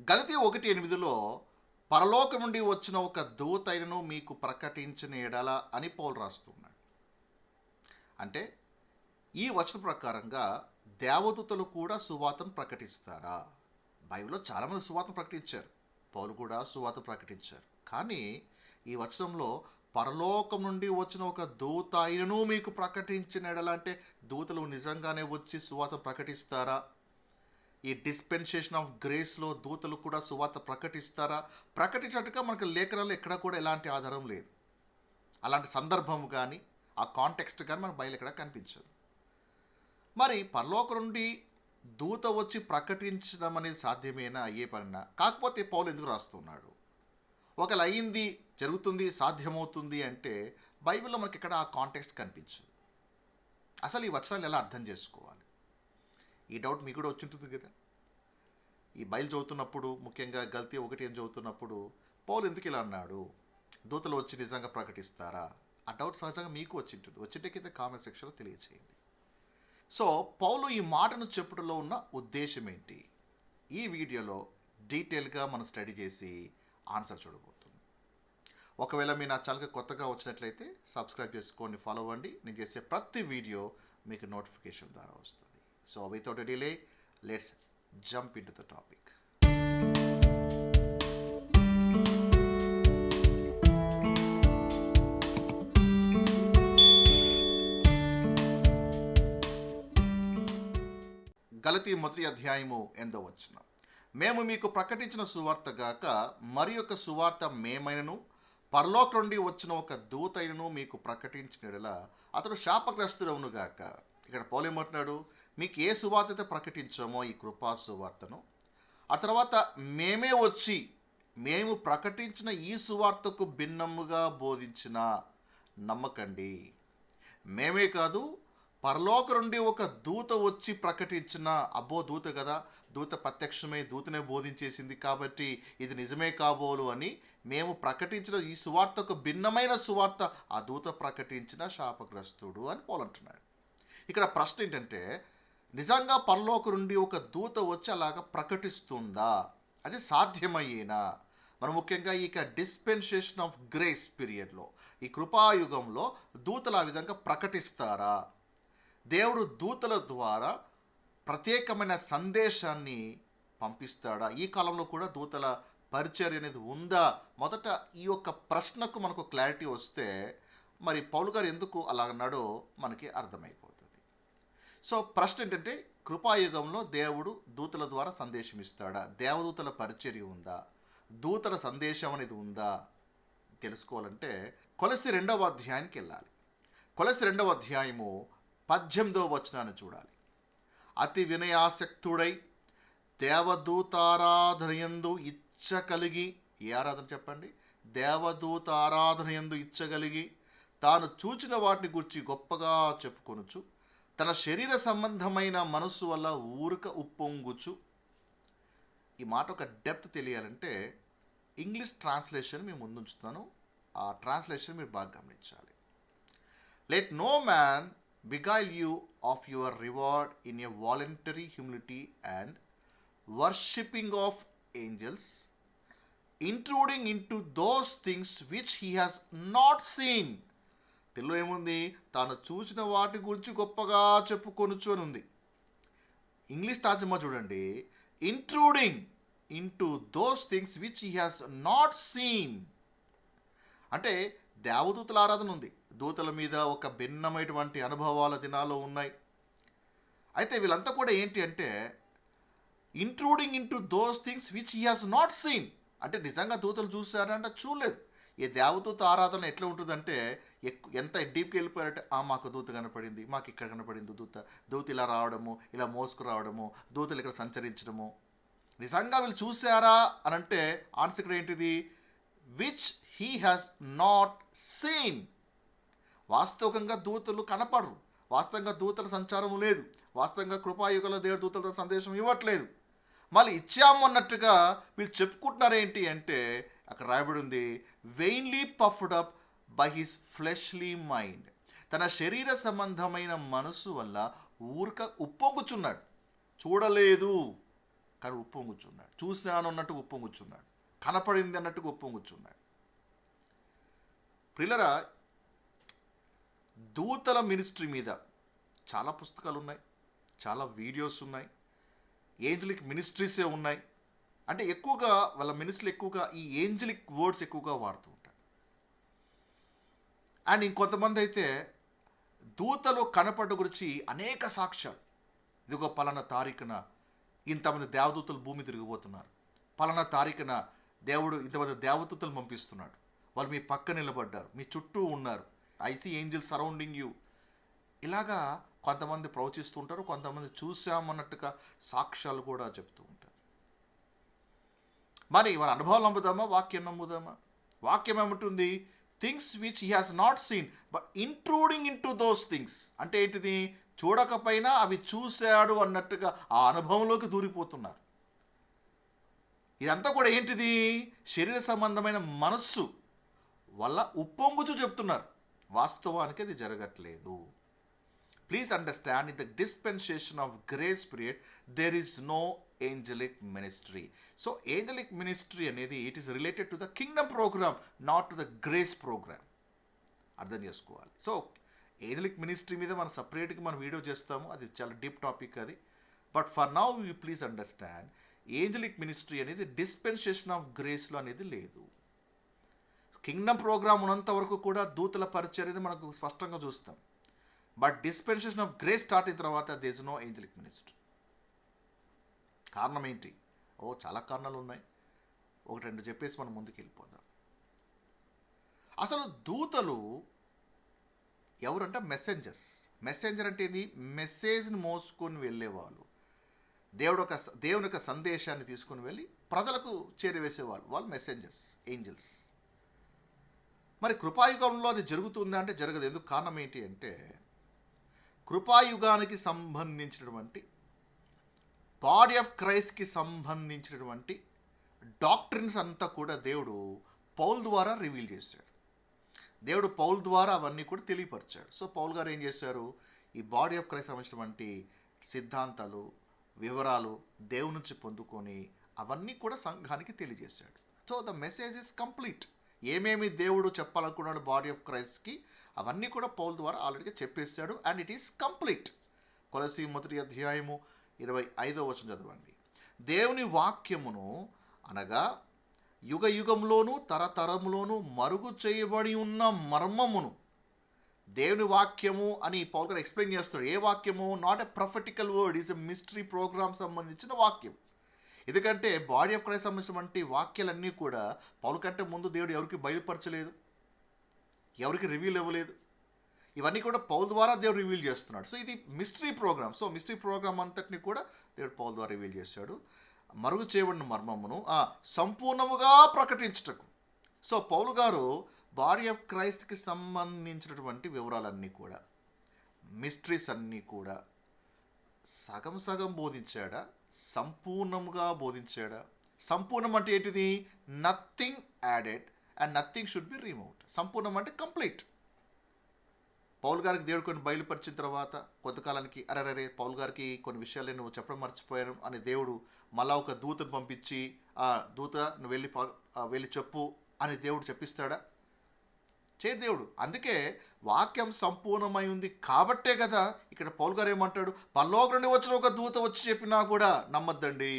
గలతీ 1:8 పరలోకం నుండి వచ్చిన ఒక దూతైనను మీకు ప్రకటించిన ఎడల అని పౌలు రాస్తున్నాడు. అంటే ఈ వచన ప్రకారంగా దేవదూతలు కూడా సువార్తను ప్రకటిస్తారా? బైబిల్లో చాలామంది సువార్తను ప్రకటించారు, పౌలు కూడా సువార్త ప్రకటించారు. కానీ ఈ వచనంలో పరలోకం నుండి వచ్చిన ఒక దూత ఆయనను మీకు ప్రకటించిన ఎడల అంటే దూతలు నిజంగానే వచ్చి సువార్త ప్రకటిస్తారా? ఈ డిస్పెన్సేషన్ ఆఫ్ గ్రేస్లో దూతలు కూడా సువార్త ప్రకటిస్తారా? ప్రకటించినట్టుగా మనకు లేఖనాల్లో ఎక్కడా కూడా ఎలాంటి ఆధారం లేదు. అలాంటి సందర్భం కానీ ఆ కాంటెక్స్ట్ కానీ మన బయలు ఎక్కడా కనిపించదు. మరి పరలోకం నుండి దూత వచ్చి ప్రకటించడం అనేది సాధ్యమేనా? అయ్యే పనినా? కాకపోతే పౌలు ఎందుకు రాస్తున్నాడు? ఒకవేళ అయింది, జరుగుతుంది, సాధ్యమవుతుంది అంటే బైబిల్లో మనకి ఇక్కడ ఆ కాంటెక్స్ట్ కనిపించదు. అసలు ఈ వచనాలు ఎలా అర్థం చేసుకోవాలి? ఈ డౌట్ మీకు కూడా వచ్చి ఉంటుంది కదా. ఈ బైబిల్ చదువుతున్నప్పుడు, ముఖ్యంగా గలతీ 1:8 చదువుతున్నప్పుడు పౌలు ఎందుకు ఇలా అన్నాడు? దూతలు వచ్చి నిజంగా ప్రకటిస్తారా? ఆ డౌట్ సహజంగా మీకు వచ్చింటుంది. వచ్చింటే కింద కామెంట్ సెక్షన్లో తెలియచేయండి. సో పౌలు ఈ మాటను చెప్పడంలో ఉన్న ఉద్దేశం ఏంటి? ఈ వీడియోలో డీటెయిల్గా మనం స్టడీ చేసి ఆన్సర్ చూడబోతున్నాం. ఒకవేళ మీరు నా ఛానల్కి కొత్తగా వచ్చినట్లయితే సబ్స్క్రైబ్ చేసుకోండి, ఫాలో అవ్వండి. నేను చేసే ప్రతి వీడియో మీకు నోటిఫికేషన్ ద్వారా వస్తుంది. So without a delay, let's jump into the topic. గలతీ 1:8 మేము మీకు ప్రకటించిన సువార్త గాక మరి యొక్క సువార్త మేమైనను పరలోకం నుండి వచ్చిన ఒక దూతైనను మీకు ప్రకటించిన యెడల అతడు శాపగ్రస్తుడవును గాక. ఇక్కడ పౌలు ఏమంటున్నాడు? మీకు ఏ సువార్త అయితే ప్రకటించామో ఈ కృపా సువార్తను, ఆ తర్వాత మేమే వచ్చి మేము ప్రకటించిన ఈ సువార్తకు భిన్నముగా బోధించిన నమ్మకండి. మేమే కాదు, పరలోకం నుండి ఒక దూత వచ్చి ప్రకటించిన, అబ్బో దూత కదా, దూత ప్రత్యక్షమై దూతనే బోధించేసింది కాబట్టి ఇది నిజమే కాబోలు అని మేము ప్రకటించిన ఈ సువార్తకు భిన్నమైన సువార్త ఆ దూత ప్రకటించిన శాపగ్రస్తుడు అని పౌలు అంటున్నాడు. ఇక్కడ ప్రశ్న ఏంటంటే, నిజంగా పరలోకం నుండి ఒక దూత వచ్చి అలాగా ప్రకటిస్తుందా? అది సాధ్యమయ్యేనా? మనం ముఖ్యంగా ఈ డిస్పెన్సేషన్ ఆఫ్ గ్రేస్ పీరియడ్లో, ఈ కృపాయుగంలో దూతలు ఆ విధంగా ప్రకటిస్తారా? దేవుడు దూతల ద్వారా ప్రత్యేకమైన సందేశాన్ని పంపిస్తాడా? ఈ కాలంలో కూడా దూతల పరిచర్య అనేది ఉందా? మొదట ఈ యొక్క ప్రశ్నకు మనకు క్లారిటీ వస్తే మరి పౌలు గారు ఎందుకు అలా అన్నాడో మనకి అర్థమైపోతుంది. సో ప్రశ్న ఏంటంటే, కృపాయుగంలో దేవుడు దూతల ద్వారా సందేశం ఇస్తాడా? దేవదూతల పరిచర్య ఉందా? దూతల సందేశం అనేది ఉందా? తెలుసుకోవాలంటే కొలస్సీ 2వ అధ్యాయానికి వెళ్ళాలి. కొలస్సీ 2వ అధ్యాయము 18వ వచనాన్ని చూడాలి. అతి వినయాసక్తుడై దేవదూతారాధనయందు ఇచ్చ కలిగి, ఏ ఆరాధన చెప్పండి? దేవదూతారాధనయందు ఇచ్చగలిగి తాను చూచిన వాటిని గురించి గొప్పగా చెప్పుకొనుచు తన శరీర సంబంధమైన మనస్సు వల్ల ఊరక ఉప్పొంగుచు. ఈ మాట ఒక డెప్త్ తెలియాలంటే ఇంగ్లీష్ ట్రాన్స్లేషన్ మేము ముందుంచుతాను. ఆ ట్రాన్స్లేషన్ మీరు బాగా గమనించాలి. Let no man beguile you of your reward in a voluntary humility and worshipping of angels, intruding into those things which he has not seen. తెలుగులో ఏముంది? తాను చూసిన వాటి గురించి గొప్పగా చెప్పుకొనుచు అని ఉంది. ఇంగ్లీష్ తర్జుమా చూడండి, intruding into those things which he has not seen. అంటే దేవదూతల ఆరాధన ఉంది, దూతల మీద ఒక భిన్నమైనటువంటి అనుభవాల దినాలు ఉన్నాయి. అయితే వీళ్ళంతా కూడా ఏంటి అంటే intruding into those things which he has not seen. అంటే నిజంగా దూతలు చూశారంటే చూడలేదు. ఈ దేవదూత ఆరాధన ఎట్లా ఉంటుందంటే ఎంత డీప్కి వెళ్ళిపోయారంటే, మాకు దూత కనపడింది, మాకు ఇక్కడ కనపడింది దూత ఇలా రావడము, ఇలా మోసుకు రావడము, దూతలు ఇక్కడ సంచరించడము. నిజంగా వీళ్ళు చూశారా అని అంటే ఆన్సర్ ఇక్కడ ఏంటిది? Which he has not seen. వాస్తవికంగా దూతలు కనపడరు, వాస్తవంగా దూతల సంచారం లేదు, వాస్తవంగా కృపాయుగంలో దేవుడు దూతలతో సందేశం ఇవ్వట్లేదు. మళ్ళీ ఇచ్చాము అన్నట్టుగా వీళ్ళు చెప్పుకుంటున్నారు. ఏంటి అంటే అక్కడ రాయబడి ఉంది, vainly puffed up by his fleshly mind. తన శరీర సంబంధమైన మనసు వల్ల ఊరక ఉప్పొంగుచున్నాడు. చూడలేదు, కానీ ఉప్పొంగుచున్నాడు. చూసినాను అన్నట్టుగా ఉప్పొంగుచున్నాడు, కనపడింది అన్నట్టుగా ఉప్పొంగుచున్నాడు. ప్రియులరా, దూతల మినిస్ట్రీ మీద చాలా పుస్తకాలు ఉన్నాయి, చాలా వీడియోస్ ఉన్నాయి, ఏంజలిక్ మినిస్ట్రీసే ఉన్నాయి. అంటే ఎక్కువగా వాళ్ళ మినిస్ట్రీలు ఎక్కువగా ఈ ఏంజలిక్ వర్డ్స్ ఎక్కువగా వాడుతూ ఉంటారు. అండ్ ఇంకొంతమంది అయితే దూతలు కనపడ్డ గురించి అనేక సాక్ష్యాలు, ఇదిగో పలానా తారీఖున ఇంతమంది దేవదూతలు భూమి తిరిగిపోతున్నారు, పలానా తారీఖున దేవుడు ఇంతమంది దేవదూతలు పంపిస్తున్నాడు, వాళ్ళు మీ పక్క నిలబడ్డారు, మీ చుట్టూ ఉన్నారు, I see angels surrounding you. ఇలాగా కొంతమంది ప్రవచిస్తూ ఉంటారు, కొంతమంది చూసామన్నట్టుగా సాక్ష్యాలు కూడా చెప్తూ ఉంటారు. మరి వాళ్ళ అనుభవాలు నమ్ముదామా, వాక్యం నమ్ముదామా? వాక్యం ఏమంటుంది? Things which he has not seen but intruding in to those things. అంటే ఏంటిది? చూడకపోయినా అవి చూశాడు అన్నట్టుగా ఆ అనుభవంలోకి దూరిపోతున్నారు. ఇదంతా కూడా ఏంటిది? శరీర సంబంధమైన మనస్సు వల్ల ఉప్పొంగుచూ చెప్తున్నారు, వాస్తవానికి అది జరగట్లేదు. Please understand, in the dispensation of grace period there is no angelic ministry. So angelic ministry అనేది it is related to the kingdom program, not to the grace program. అర్థం చేసుకోవాలి. సో ఏంజలిక్ మినిస్ట్రీ మీద మనం సపరేట్గా మనం video చేస్తాము, అది చాలా డీప్ టాపిక్ అది. But for now you please understand, angelic ministry అనేది డిస్పెన్సేషన్ ఆఫ్ గ్రేస్లో అనేది లేదు. కింగ్డమ్ ప్రోగ్రామ్ ఉన్నంత వరకు కూడా దూతల పరిచర్యని మనకు స్పష్టంగా చూస్తాం. But dispensation of grace start అయిన తర్వాత there is no angelic ministry. కారణం ఏంటి? చాలా కారణాలు ఉన్నాయి, ఒకటి రెండు చెప్పేసి మనం ముందుకు వెళ్ళిపోదాం. అసలు దూతలు ఎవరంటే మెసెంజర్స్. మెసెంజర్ అంటే ఇది మెసేజ్ని మోసుకొని వెళ్ళేవాళ్ళు, దేవుని యొక్క సందేశాన్ని తీసుకొని వెళ్ళి ప్రజలకు చేరవేసేవాళ్ళు, వాళ్ళు మెసెంజర్స్, ఏంజల్స్. మరి కృపాయుగంలో అది జరుగుతుందా అంటే జరగదు. ఎందుకు? కారణం ఏంటి అంటే కృపాయుగానికి సంబంధించినటువంటి బాడీ ఆఫ్ క్రైస్ట్కి సంబంధించినటువంటి డాక్ట్రిన్స్ అంతా కూడా దేవుడు పౌల్ ద్వారా రివీల్ చేశాడు. దేవుడు పౌల్ ద్వారా అవన్నీ కూడా తెలియపరిచాడు. సో పౌల్ గారు ఏం చేశారు? ఈ బాడీ ఆఫ్ క్రైస్ట్ సంబంధించినటువంటి సిద్ధాంతాలు, వివరాలు దేవుని నుంచి పొందుకొని అవన్నీ కూడా సంఘానికి తెలియజేశాడు. So the message is complete. ఏమేమి దేవుడు చెప్పాలనుకున్నాడు బాడీ ఆఫ్ క్రైస్ట్కి అవన్నీ కూడా పౌల్ ద్వారా ఆల్రెడీగా చెప్పేశాడు. And it is complete. కొలస్సీ 1:25 చదవండి. దేవుని వాక్యమును అనగా యుగ యుగంలోను తరతరములోను మరుగు చేయబడి ఉన్న మర్మమును, దేవుని వాక్యము అని పౌల్ గారు ఎక్స్ప్లెయిన్ చేస్తాడు. ఏ వాక్యము? Not a prophetical word, is a mystery program సంబంధించిన వాక్యం. ఎందుకంటే బాడీ ఆఫ్ క్రైస్ట్ సంబంధించినటువంటి వాక్యాలన్నీ కూడా పౌల్ కంటే ముందు దేవుడు ఎవరికి బయలుపరచలేదు, ఎవరికి రివీల్ ఇవ్వలేదు. ఇవన్నీ కూడా పౌల్ ద్వారా దేవుడు రివీల్ చేస్తున్నాడు. సో ఇది mystery program. So mystery program అంతటిని కూడా దేవుడు పౌల్ ద్వారా రివీల్ చేశాడు. మరుగు చేయబడిన మర్మమును సంపూర్ణముగా ప్రకటించుటకు. సో పౌలు గారు బాడీ ఆఫ్ క్రైస్ట్కి సంబంధించినటువంటి వివరాలన్నీ కూడా, మిస్టరీస్ అన్నీ కూడా సగం సగం బోధించాడా, సంపూర్ణముగా బోధించాడా? సంపూర్ణం అంటే ఏంటిది? Nothing added and nothing should be removed. సంపూర్ణం అంటే కంప్లీట్. పౌల్ గారికి దేవుడు కొన్ని బయలుపరిచిన తర్వాత కొంతకాలానికి అరే పౌల్ గారికి కొన్ని విషయాలు నేను చెప్పడం మర్చిపోయాను అని దేవుడు మళ్ళా ఒక దూతను పంపించి, ఆ దూత నువ్వు వెళ్ళి చెప్పు అని దేవుడు చెప్పిస్తాడా? దేవుడు. అందుకే వాక్యం సంపూర్ణమై ఉంది కాబట్టే కదా ఇక్కడ పౌల్ గారు ఏమంటాడు? పరలోకం నుండి వచ్చిన ఒక దూత వచ్చి చెప్పినా కూడా నమ్మద్దండి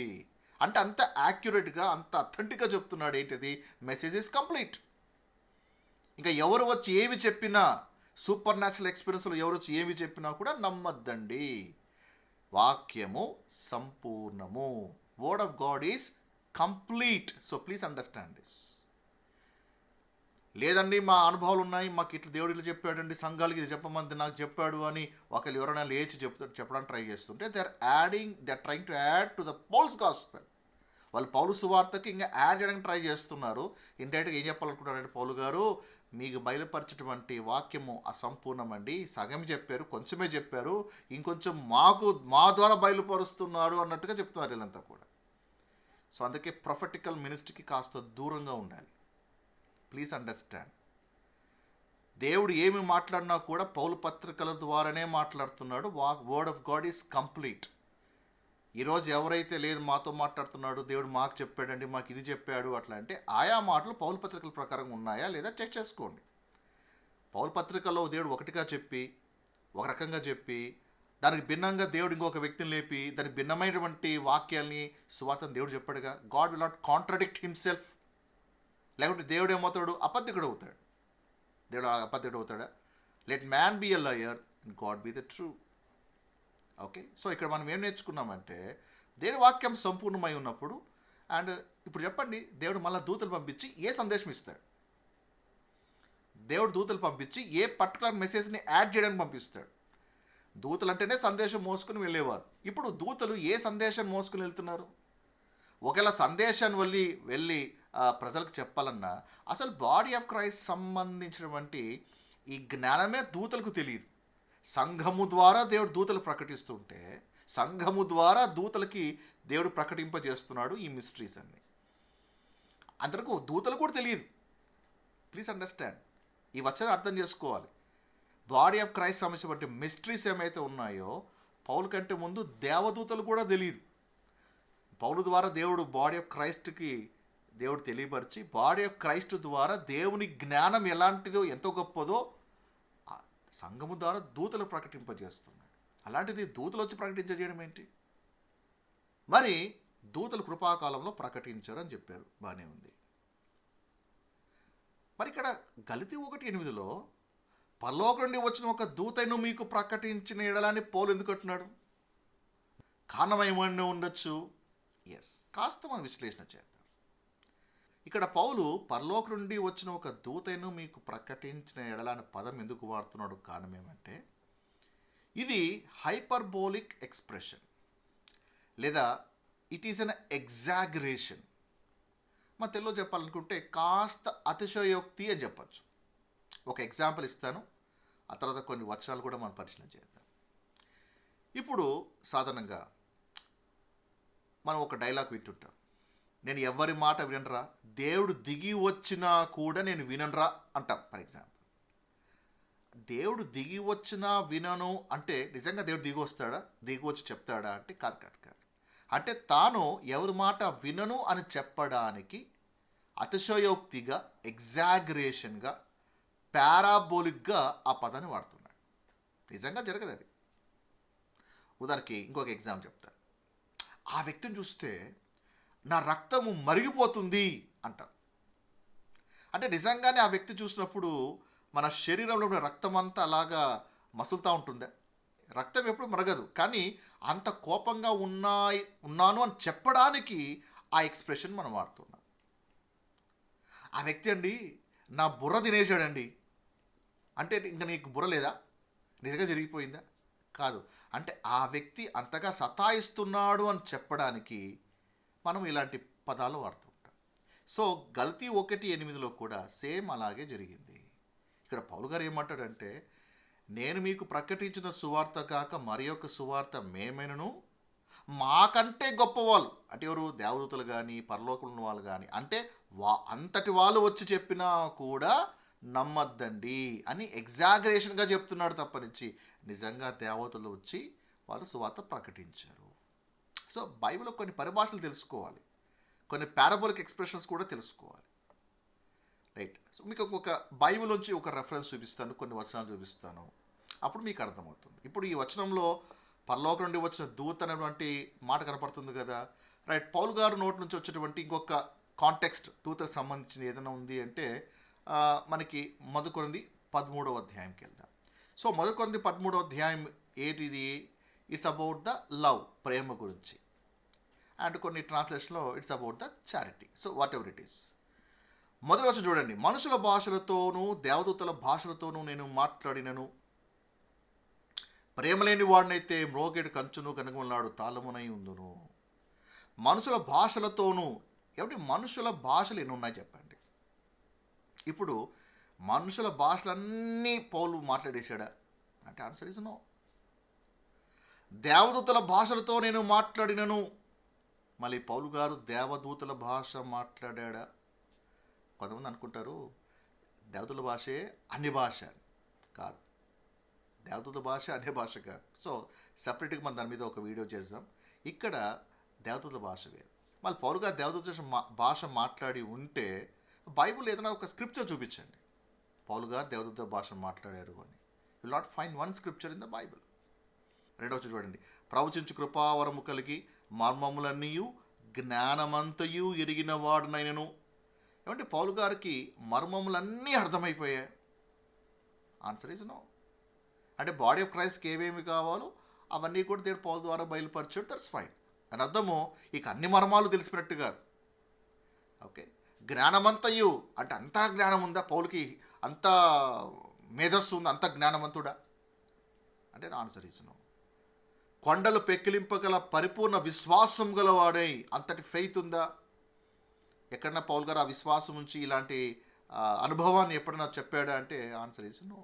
అంటే అంత యాక్యురేట్గా, అంత అథెంటిక్గా చెప్తున్నాడు. ఏంటిది? Message is complete. ఇంకా ఎవరు వచ్చి ఏమి చెప్పినా, సూపర్ న్యాచురల్ ఎక్స్పీరియన్స్లో ఎవరు వచ్చి ఏమి చెప్పినా కూడా నమ్మద్దండి. వాక్యము సంపూర్ణము. Word of God is complete. So please understand this. లేదండి మా అనుభవాలు ఉన్నాయి, మాకు ఇట్లా దేవుడు ఇట్లా చెప్పాడండి, సంఘాలకి ఇది చెప్పమంది నాకు చెప్పాడు అని ఒకళ్ళు ఎవరైనా లేచి చెప్పడానికి ట్రై చేస్తుంటే they are trying to add to the Paul's gospel. వాళ్ళు పౌలు సువార్తకి ఇంకా యాడ్ చేయడానికి ట్రై చేస్తున్నారు. ఇండైరెక్ట్గా ఏం చెప్పాలనుకుంటారంటే పౌలు గారు మీకు బయలుపరిచేటువంటి వాక్యము అసంపూర్ణమండి, సగం చెప్పారు, కొంచెమే చెప్పారు, ఇంకొంచెం మా ద్వారా బయలుపరుస్తున్నారు అన్నట్టుగా చెప్తున్నారు వీళ్ళంతా కూడా. సో అందుకే ప్రొఫెటికల్ మినిస్ట్రీకి కాస్త దూరంగా ఉండాలి. Please understand. దేవుడు ఏమి మాట్లాడినా కూడా పౌలు పత్రికల ద్వారానే మాట్లాడుతున్నాడు. Word of God is complete. ఈరోజు ఎవరైతే లేదు మాతో మాట్లాడుతున్నాడు, దేవుడు మాకు చెప్పాడండి, మాకు ఇది చెప్పాడు అట్లా అంటే ఆయా మాటలు పౌలు పత్రికల ప్రకారం ఉన్నాయా లేదా చెక్ చేసుకోండి. పౌలు పత్రికలో దేవుడు ఒకటిగా చెప్పి, ఒక రకంగా చెప్పి, దానికి భిన్నంగా దేవుడు ఇంకొక వ్యక్తిని లేపి దానికి భిన్నమైనటువంటి వాక్యాల్ని సువార్తను దేవుడు చెప్పాడుగా. God will not contradict himself. లేకుంటే దేవుడు ఏమవుతాడు? అబద్ధికుడు అవుతాడు. దేవుడు అబద్ధికుడు అవుతాడా? Let man be a liar and God be the true. Okay, so ఇక్కడ మనం ఏం నేర్చుకున్నామంటే దేవుడి వాక్యం సంపూర్ణమై ఉన్నప్పుడు, అండ్ ఇప్పుడు చెప్పండి, దేవుడు మళ్ళీ దూతలు పంపించి ఏ సందేశం ఇస్తాడు? దేవుడు దూతలు పంపించి ఏ పర్టికులర్ మెసేజ్ని యాడ్ చేయడానికి పంపిస్తాడు? దూతలు అంటేనే సందేశం మోసుకుని వెళ్ళేవారు. ఇప్పుడు దూతలు ఏ సందేశం మోసుకుని వెళ్తున్నారు? ఒకవేళ సందేశాన్ని వెళ్ళి ప్రజలకు చెప్పాలన్నా అసలు బాడీ ఆఫ్ క్రైస్ట్ సంబంధించినటువంటి ఈ జ్ఞానమే దూతలకు తెలియదు. సంఘము ద్వారా దేవుడు దూతలు ప్రకటిస్తుంటే, సంఘము ద్వారా దూతలకి దేవుడు ప్రకటింపజేస్తున్నాడు ఈ మిస్టరీస్ అన్ని. అందరికీ దూతలు కూడా తెలియదు. ప్లీజ్ అండర్స్టాండ్, ఈ వచనం అర్థం చేసుకోవాలి. బాడీ ఆఫ్ క్రైస్ట్ సంబంధించినటువంటి మిస్టరీస్ ఏమైతే ఉన్నాయో పౌలు కంటే ముందు దేవదూతలు కూడా తెలియదు. పౌలు ద్వారా దేవుడు బాడీ ఆఫ్ క్రైస్ట్కి దేవుడు తెలియపరిచి, బాడీ ఆఫ్ క్రైస్ట్ ద్వారా దేవుని జ్ఞానం ఎలాంటిదో ఎంతో గొప్పదో సంఘము ద్వారా దూతలు ప్రకటింపజేస్తున్నాడు. అలాంటిది దూతలు వచ్చి ప్రకటించజేయడం ఏంటి? మరి దూతలు కృపాకాలంలో ప్రకటించారు అని చెప్పారు, బాగానే ఉంది. మరి ఇక్కడ గలతీ 1:8 పరలోకం నుండి వచ్చిన ఒక దూతను మీకు ప్రకటించిన ఎడలని పౌలు ఎందుకు అంటున్నాడు? కారణం ఏమన్నా ఉండొచ్చు. ఎస్, కాస్త మనం విశ్లేషణ చేద్దాం. ఇక్కడ పౌలు పరలోకం నుండి వచ్చిన ఒక దూతను మీకు ప్రకటించిన ఎడలని పదం ఎందుకు వాడుతున్నాడు? కారణం ఏమంటే ఇది హైపర్బోలిక్ ఎక్స్ప్రెషన్, లేదా ఇట్ ఈస్ అన్ ఎగ్జాగరేషన్. మన తెలుగులో చెప్పాలనుకుంటే కాస్త అతిశయోక్తి అని చెప్పచ్చు. ఒక ఎగ్జాంపుల్ ఇస్తాను, ఆ తర్వాత కొన్ని వచనాలు కూడా మనం పరిశీలన చేద్దాం. ఇప్పుడు సాధారణంగా మనం ఒక డైలాగ్ వింటుంటాం, నేను ఎవరి మాట వినరా, దేవుడు దిగి వచ్చినా కూడా నేను వినరా అంటాం. ఫర్ ఎగ్జాంపుల్, దేవుడు దిగి వచ్చినా వినను అంటే నిజంగా దేవుడు దిగి వస్తాడా? దిగి వచ్చి చెప్తాడా అంటే కాదు. అంటే తాను ఎవరి మాట వినను అని చెప్పడానికి అతిశయోక్తిగా, ఎగ్జాగరేషన్గా, పారాబోలిక్గా ఆ పదాన్ని వాడుతున్నాడు. నిజంగా జరగదు అది. ఉదాహరణకి ఇంకొక ఎగ్జాంపుల్ చెప్తాను. ఆ వ్యక్తిని చూస్తే నా రక్తము మరిగిపోతుంది అంట. అంటే నిజంగానే ఆ వ్యక్తి చూసినప్పుడు మన శరీరంలో ఉన్న రక్తం అంతా అలాగా మసులుతూ ఉంటుందా? రక్తం ఎప్పుడు మరగదు, కానీ అంత కోపంగా ఉన్నాను అని చెప్పడానికి ఆ ఎక్స్ప్రెషన్ మనం వాడుతున్నాం. ఆ వ్యక్తి అండి నా బుర్ర తినేసాడండి అంటే ఇంకా నీకు బుర్ర లేదా? నిజంగా జరిగిపోయిందా? కాదు. అంటే ఆ వ్యక్తి అంతగా సతాయిస్తున్నాడు అని చెప్పడానికి మనం ఇలాంటి పదాలు వాడుతుంటాం. సో గలతీ 1:8 కూడా సేమ్ అలాగే జరిగింది. ఇక్కడ పౌలు గారు ఏమంటాడంటే, నేను మీకు ప్రకటించిన సువార్త కాక మరి యొక్క సువార్త మేమైనను మాకంటే గొప్పవాళ్ళు, అంటే ఎవరు? దేవదూతలు కానీ పరలోకంలో ఉన్న వాళ్ళు కానీ, అంటే అంతటి వాళ్ళు వచ్చి చెప్పినా కూడా నమ్మద్దండి అని ఎగ్జాగరేషన్గా చెప్తున్నాడు తప్పనిచ్చి నిజంగా దేవతలు వచ్చి వాళ్ళు సువార్త ప్రకటించారు. సో బైబిల్లో కొన్ని పరిభాషలు తెలుసుకోవాలి, కొన్ని పారాబోలిక్ ఎక్స్ప్రెషన్స్ కూడా తెలుసుకోవాలి. రైట్. సో మీకు ఒక బైబిల్ నుంచి ఒక రెఫరెన్స్ చూపిస్తాను, కొన్ని వచనాలు చూపిస్తాను, అప్పుడు మీకు అర్థమవుతుంది. ఇప్పుడు ఈ వచనంలో పరలోకం నుండి వచ్చిన దూత అనేటువంటి మాట కనపడుతుంది కదా. రైట్. పౌలు గారు నోటి నుంచి వచ్చేటువంటి ఇంకొక కాంటెక్స్ట్ దూతకు సంబంధించిన ఏదైనా ఉంది అంటే మనకి 1 కొరింథీ 13వ అధ్యాయంకి వెళ్దాం. సో 1 కొరింథీ 13వ అధ్యాయం ఏంటిది? ఇట్స్ అబౌట్ ద లవ్, ప్రేమ గురించి. అండ్ కొన్ని ట్రాన్స్లేషన్లో it's about the charity. So whatever it is. మొదటి వచ్చి చూడండి, మనుషుల భాషలతోనూ దేవదూతల భాషలతోనూ నేను మాట్లాడినను, ప్రేమ లేని వాడినైతే మ్రోగేడు కంచును కనుగొన్నాడు తాళమునై ఉందును. మనుషుల భాషలతోనూ, ఏమిటి మనుషుల భాషలు ఎన్ని ఉన్నాయి చెప్పండి. ఇప్పుడు మనుషుల భాషలన్నీ పౌలు మాట్లాడేశాడా అంటే ఆన్సర్ ఇస్ నో. దేవదూతల భాషలతో నేను మాట్లాడినను, మళ్ళీ పౌలు గారు దేవదూతల భాష మాట్లాడా? కొంతమంది అనుకుంటారు దేవదూతల భాషే అన్ని భాష. కాదు, దేవదూత భాష అనే భాష కాదు. సో సపరేట్గా మనం దాని మీద ఒక వీడియో చేద్దాం. ఇక్కడ దేవదూతల భాష వేరు. మళ్ళీ పౌలు గారు దేవదూత భాష మాట్లాడి ఉంటే బైబిల్ ఏదైనా ఒక స్క్రిప్చర్ చూపించండి, పౌలు గారు దేవదూత భాష మాట్లాడారు అని. Will not find one scripture in the Bible. రెండవ చూడండి, ప్రవచించు కృపావరము కలిగి మర్మములన్నీయు జ్ఞానమంతయు ఎరిగిన వాడునైనను. ఏమంటే పౌలు గారికి మర్మములన్నీ అర్థమైపోయాయి? Answer is no. అంటే బాడీ ఆఫ్ క్రైస్ట్కి ఏమేమి కావాలో అవన్నీ కూడా దేవుడు పౌలు ద్వారా బయలుపరిచాడు, దట్స్ ఫైన్. అని అర్థము ఇక అన్ని మర్మాలు తెలిసినట్టు కాదు. ఓకే, జ్ఞానమంతయు అంటే అంతా జ్ఞానం ఉందా పౌలుకి? అంత మేధస్సు ఉంది, అంత జ్ఞానవంతుడా అంటే ఆన్సర్ ఈజ్ నో. కొండలు పెక్కిలింపగల పరిపూర్ణ విశ్వాసం గలవాడై అంతటి ఫెయిత్ ఉందా? ఎక్కడన్నా పౌల్ గారు ఆ విశ్వాసం ఉంచి ఇలాంటి అనుభవాన్ని ఎప్పుడన్నా చెప్పాడా అంటే ఆన్సర్ ఈజ్ నో.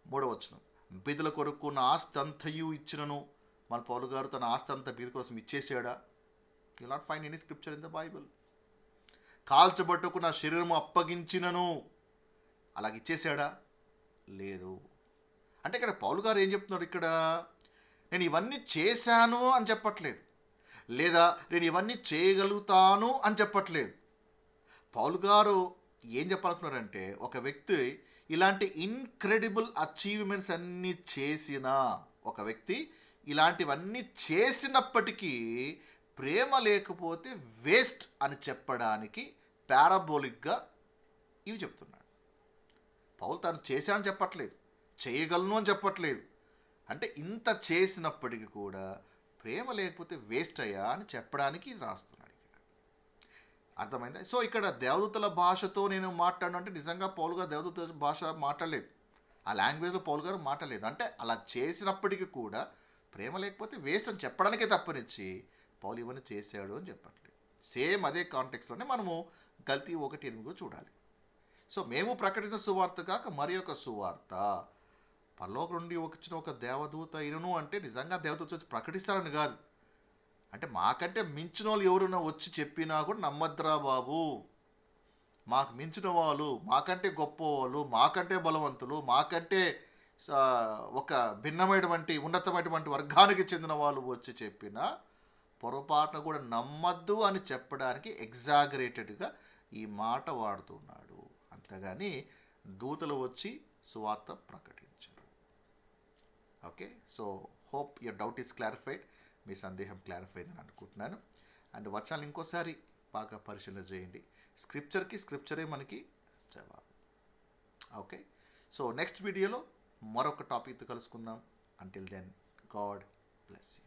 మూడవ వచనం, బీదల కొరకు నా ఆస్తి అంతయు ఇచ్చినను. మన పౌలు గారు తన ఆస్తి అంతా బీద కోసం ఇచ్చేసాడా? You not find any scripture in the Bible. కాల్చబట్టుకు నా శరీరము అప్పగించినను, అలాగ ఇచ్చేసాడా? లేదు. అంటే ఇక్కడ పౌలు గారు ఏం చెప్తున్నాడు? ఇక్కడ నేను ఇవన్నీ చేశాను అని చెప్పట్లేదు, లేదా నేను ఇవన్నీ చేయగలుగుతాను అని చెప్పట్లేదు. పౌలు గారు ఏం చెప్పాలనుకున్నారంటే, ఒక వ్యక్తి ఇలాంటి ఇన్క్రెడిబుల్ అచీవ్మెంట్స్ అన్నీ చేసిన ఒక వ్యక్తి ఇలాంటివన్నీ చేసినప్పటికీ ప్రేమ లేకపోతే వేస్ట్ అని చెప్పడానికి పారాబోలిక్గా ఇవి చెప్తున్నాడు. పౌలు తాను చేశానని చెప్పట్లేదు, చేయగలను అని చెప్పట్లేదు. అంటే ఇంత చేసినప్పటికీ కూడా ప్రేమ లేకపోతే వేస్ట్ అయ్యా అని చెప్పడానికి రాస్తున్నాడు ఇక్కడ. అర్థమైందా? సో ఇక్కడ దేవదూతల భాషతో నేను మాట్లాడను అంటే నిజంగా పౌలు గారు దేవదూత భాష మాట్లాడలేదు, ఆ లాంగ్వేజ్లో పౌలు గారు మాట్లాడలేదు. అంటే అలా చేసినప్పటికీ కూడా ప్రేమ లేకపోతే వేస్ట్ అని చెప్పడానికే తప్పనిచ్చి పౌలు ఇవన్నీ చేశాడు అని చెప్పట్లేదు. సేమ్ అదే కాంటెక్స్లోనే మనము గల్తీ 1:8 చూడాలి. సో మేము ప్రకటించిన సువార్త కాక మరి ఒక సువార్త, పరలోకం నుండి వచ్చిన ఒక దేవదూత అయినను అంటే నిజంగా దేవదూత వచ్చి ప్రకటిస్తారని కాదు. అంటే మాకంటే మించిన వాళ్ళు ఎవరైనా వచ్చి చెప్పినా కూడా నమ్మద్రా బాబు, మాకు మించిన వాళ్ళు, మాకంటే గొప్ప వాళ్ళు, మాకంటే బలవంతులు, మాకంటే ఒక భిన్నమైనటువంటి ఉన్నతమైనటువంటి వర్గానికి చెందిన వాళ్ళు వచ్చి చెప్పినా పొరపాటున కూడా నమ్మద్దు అని చెప్పడానికి ఎగ్జాగరేటెడ్గా ఈ మాట వాడుతున్నాడు. అంతేగాని దూతలు వచ్చి సువార్త ప్రకటించరు. Okay, so hope your doubt is clarified. మీ సందేహం క్లారిఫై అని అనుకుంటున్నాను. అండ్ వచనాలు ఇంకోసారి బాగా పరిశీలన చేయండి. స్క్రిప్చరే మనకి జవాబు. ఓకే, సో నెక్స్ట్ వీడియోలో మరొక టాపిక్తో కలుసుకుందాం. Until then, God bless you.